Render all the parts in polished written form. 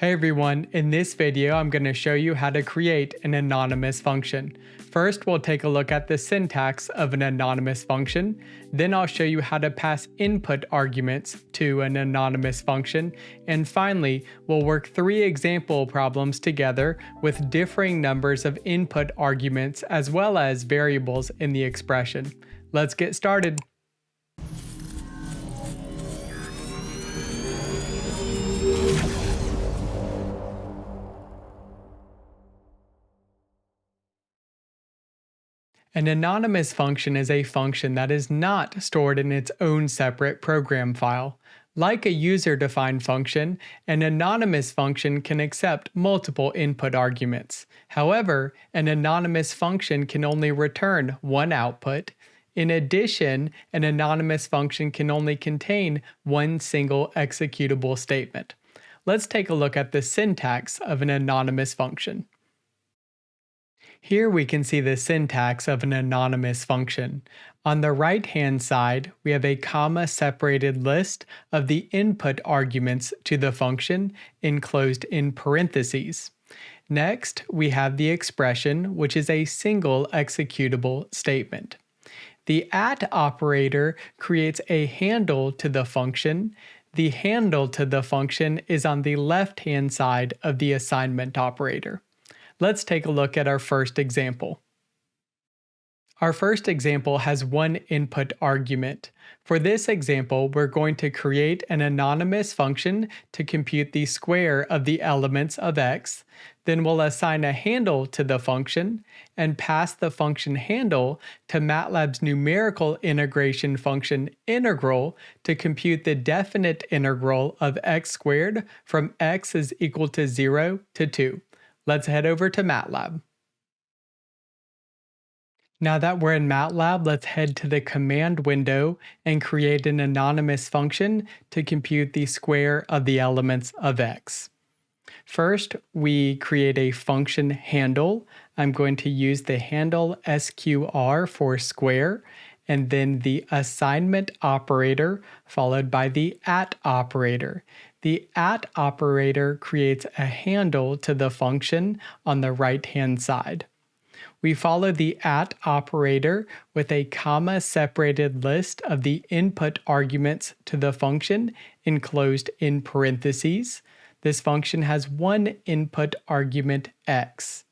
Hey everyone, in this video I'm going to show you how to create an anonymous function. First we'll take a look at the syntax of an anonymous function, then I'll show you how to pass input arguments to an anonymous function, and finally we'll work 3 example problems together with differing numbers of input arguments as well as variables in the expression. Let's get started. An anonymous function is a function that is not stored in its own separate program file. Like a user-defined function, an anonymous function can accept multiple input arguments. However, an anonymous function can only return one output. In addition, an anonymous function can only contain one single executable statement. Let's take a look at the syntax of an anonymous function. Here we can see the syntax of an anonymous function. On the right-hand side, we have a comma-separated list of the input arguments to the function enclosed in parentheses. Next, we have the expression, which is a single executable statement. The @ operator creates a handle to the function. The handle to the function is on the left-hand side of the assignment operator. Let's take a look at our first example. Our first example has one input argument. For this example, we're going to create an anonymous function to compute the square of the elements of x. Then we'll assign a handle to the function and pass the function handle to MATLAB's numerical integration function integral to compute the definite integral of x squared from x is equal to 0 to 2. Let's head over to MATLAB. Now that we're in MATLAB, let's head to the command window and create an anonymous function to compute the square of the elements of x. First, we create a function handle. I'm going to use the handle sqr for square, and then the assignment operator followed by the @ operator. The @ operator creates a handle to the function on the right-hand side. We follow the @ operator with a comma-separated list of the input arguments to the function enclosed in parentheses. This function has one input argument x.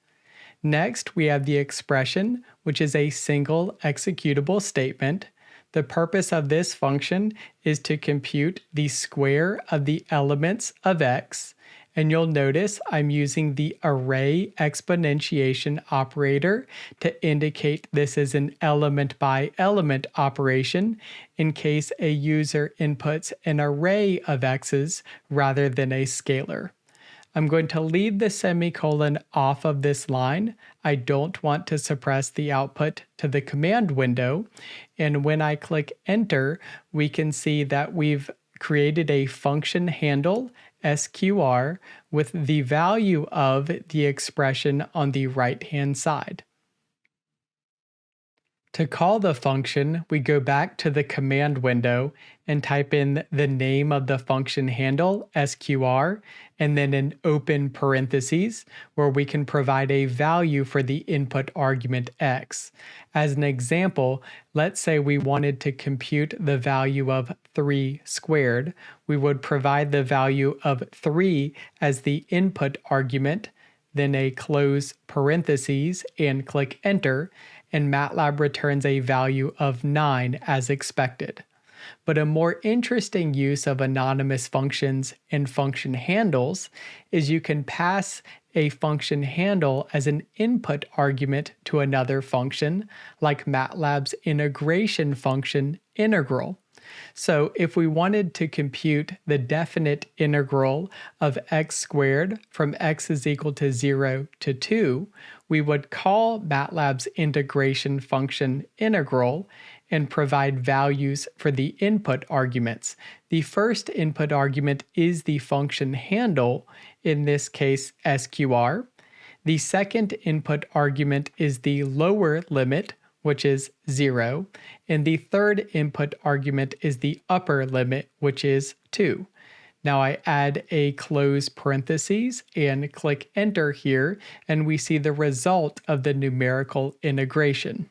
Next, we have the expression, which is a single executable statement. The purpose of this function is to compute the square of the elements of x, and you'll notice I'm using the array exponentiation operator to indicate this is an element by element operation in case a user inputs an array of x's rather than a scalar. I'm going to leave the semicolon off of this line. I don't want to suppress the output to the command window. And when I click enter, we can see that we've created a function handle, sqr, with the value of the expression on the right-hand side. To call the function, we go back to the command window and type in the name of the function handle, sqr, and then an open parentheses where we can provide a value for the input argument x. As an example, let's say we wanted to compute the value of 3 squared. We would provide the value of 3 as the input argument, then a close parentheses and click enter, and MATLAB returns a value of 9 as expected. But a more interesting use of anonymous functions and function handles is you can pass a function handle as an input argument to another function, like MATLAB's integration function integral. So if we wanted to compute the definite integral of x squared from x is equal to 0 to 2, we would call MATLAB's integration function integral and provide values for the input arguments. The first input argument is the function handle, in this case sqr. The second input argument is the lower limit, which is 0, and the third input argument is the upper limit, which is 2. Now I add a close parentheses and click enter here, and we see the result of the numerical integration.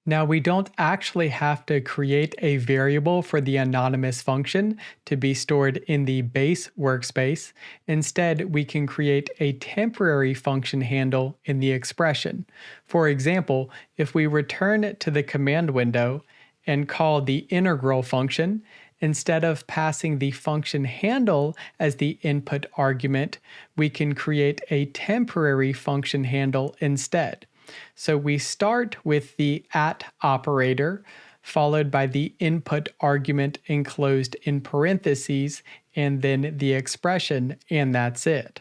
Now we don't actually have to create a variable for the anonymous function to be stored in the base workspace. Instead, we can create a temporary function handle in the expression. For example, if we return to the command window and call the integral function, instead of passing the function handle as the input argument, we can create a temporary function handle instead. So we start with the @ operator, followed by the input argument enclosed in parentheses, and then the expression, and that's it.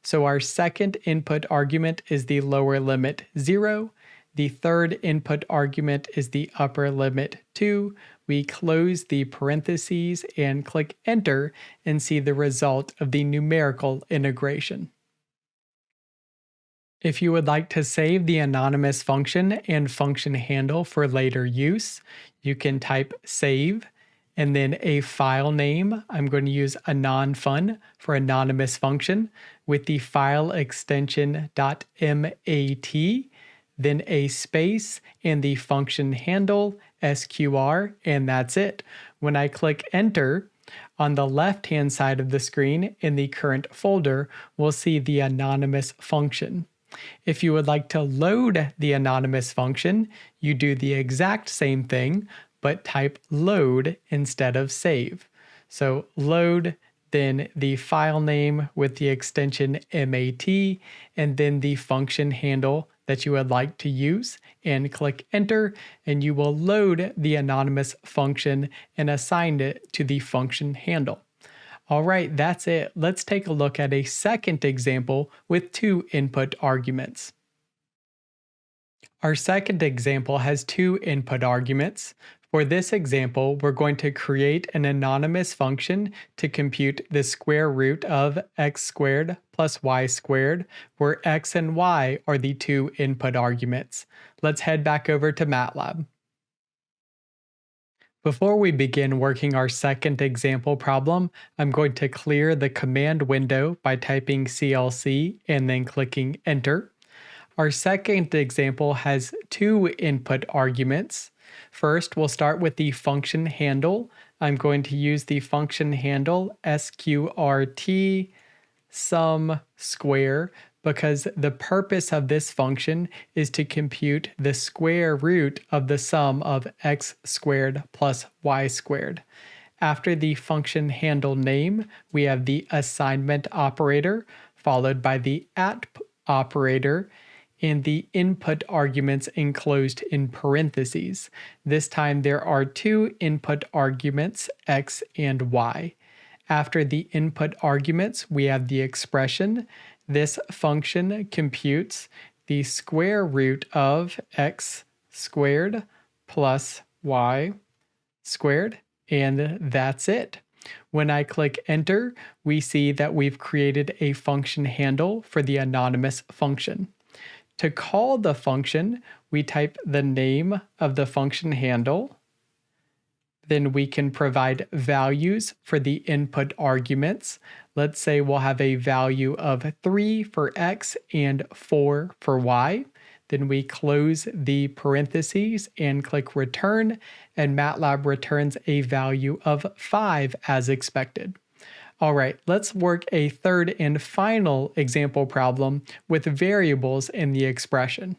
So our second input argument is the lower limit 0. The third input argument is the upper limit 2. We close the parentheses and click enter and see the result of the numerical integration. If you would like to save the anonymous function and function handle for later use, you can type save and then a file name. I'm going to use anonfun for anonymous function with the file extension .mat, then a space and the function handle sqr, and that's it. When I click enter, on the left-hand side of the screen in the current folder, we'll see the anonymous function. If you would like to load the anonymous function, you do the exact same thing, but type load instead of save. So load, then the file name with the extension MAT, and then the function handle that you would like to use, and click enter, and you will load the anonymous function and assign it to the function handle. All right, that's it. Let's take a look at a second example with 2 input arguments. Our second example has 2 input arguments. For this example, we're going to create an anonymous function to compute the square root of x squared plus y squared, where x and y are the 2 input arguments. Let's head back over to MATLAB. Before we begin working our second example problem, I'm going to clear the command window by typing CLC and then clicking enter. Our second example has 2 input arguments. First, we'll start with the function handle. I'm going to use the function handle sqrt sum square, because the purpose of this function is to compute the square root of the sum of x squared plus y squared. After the function handle name, we have the assignment operator, followed by the @ operator, and the input arguments enclosed in parentheses. This time there are 2 input arguments, x and y. After the input arguments, we have the expression. This function computes the square root of x squared plus y squared, and that's it. When I click enter, we see that we've created a function handle for the anonymous function. To call the function, we type the name of the function handle. Then we can provide values for the input arguments. Let's say we'll have a value of 3 for x and 4 for y. Then we close the parentheses and click return, and MATLAB returns a value of 5 as expected. All right, let's work a third and final example problem with variables in the expression.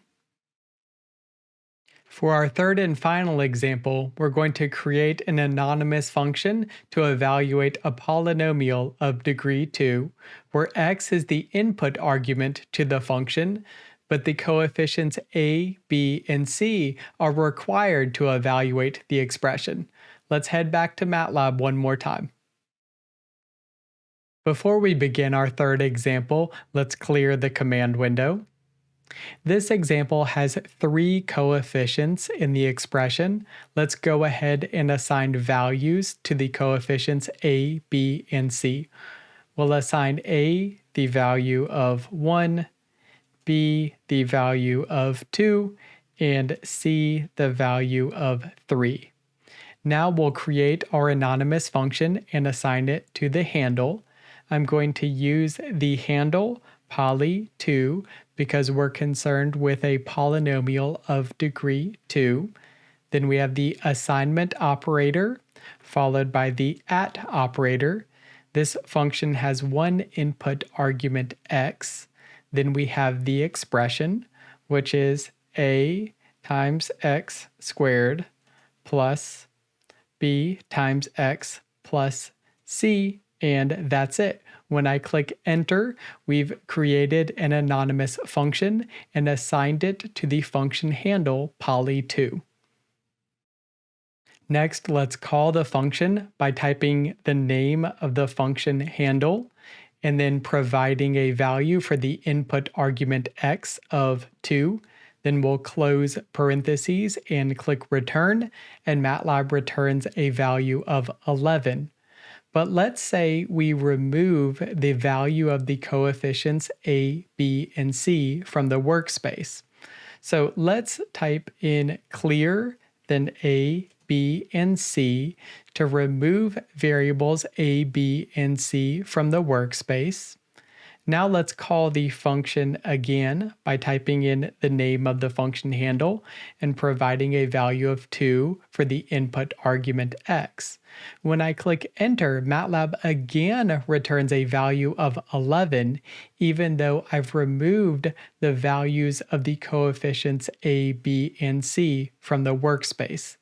For our third and final example, we're going to create an anonymous function to evaluate a polynomial of degree 2, where x is the input argument to the function, but the coefficients a, b, and c are required to evaluate the expression. Let's head back to MATLAB one more time. Before we begin our third example, let's clear the command window. This example has 3 coefficients in the expression. Let's go ahead and assign values to the coefficients a, b, and c. We'll assign a the value of 1, b the value of 2, and c the value of 3. Now we'll create our anonymous function and assign it to the handle. I'm going to use the handle poly2 because we're concerned with a polynomial of degree 2. Then we have the assignment operator followed by the @ operator. This function has one input argument x. Then we have the expression, which is a times x squared plus b times x plus c, and that's it. When I click enter, we've created an anonymous function and assigned it to the function handle poly2. Next, let's call the function by typing the name of the function handle and then providing a value for the input argument x of 2. Then we'll close parentheses and click return, and MATLAB returns a value of 11. But let's say we remove the value of the coefficients a, b, and c from the workspace. So let's type in clear, then a, b, and c to remove variables a, b, and c from the workspace. Now let's call the function again by typing in the name of the function handle and providing a value of 2 for the input argument x. When I click enter, MATLAB again returns a value of 11, even though I've removed the values of the coefficients a, b, and c from the workspace.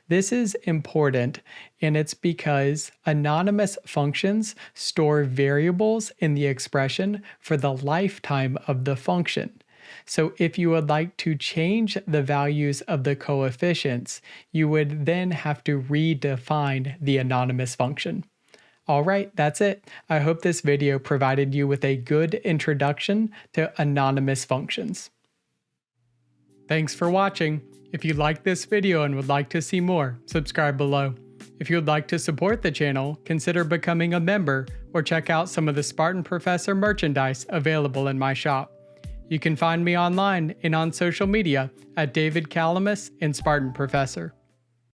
This is important, and it's because anonymous functions store variables in the expression for the lifetime of the function. So if you would like to change the values of the coefficients, you would then have to redefine the anonymous function. All right, that's it. I hope this video provided you with a good introduction to anonymous functions. Thanks for watching. If you liked this video and would like to see more, subscribe below. If you would like to support the channel, consider becoming a member or check out some of the Spartan Professor merchandise available in my shop. You can find me online and on social media at David Calamus and Spartan Professor.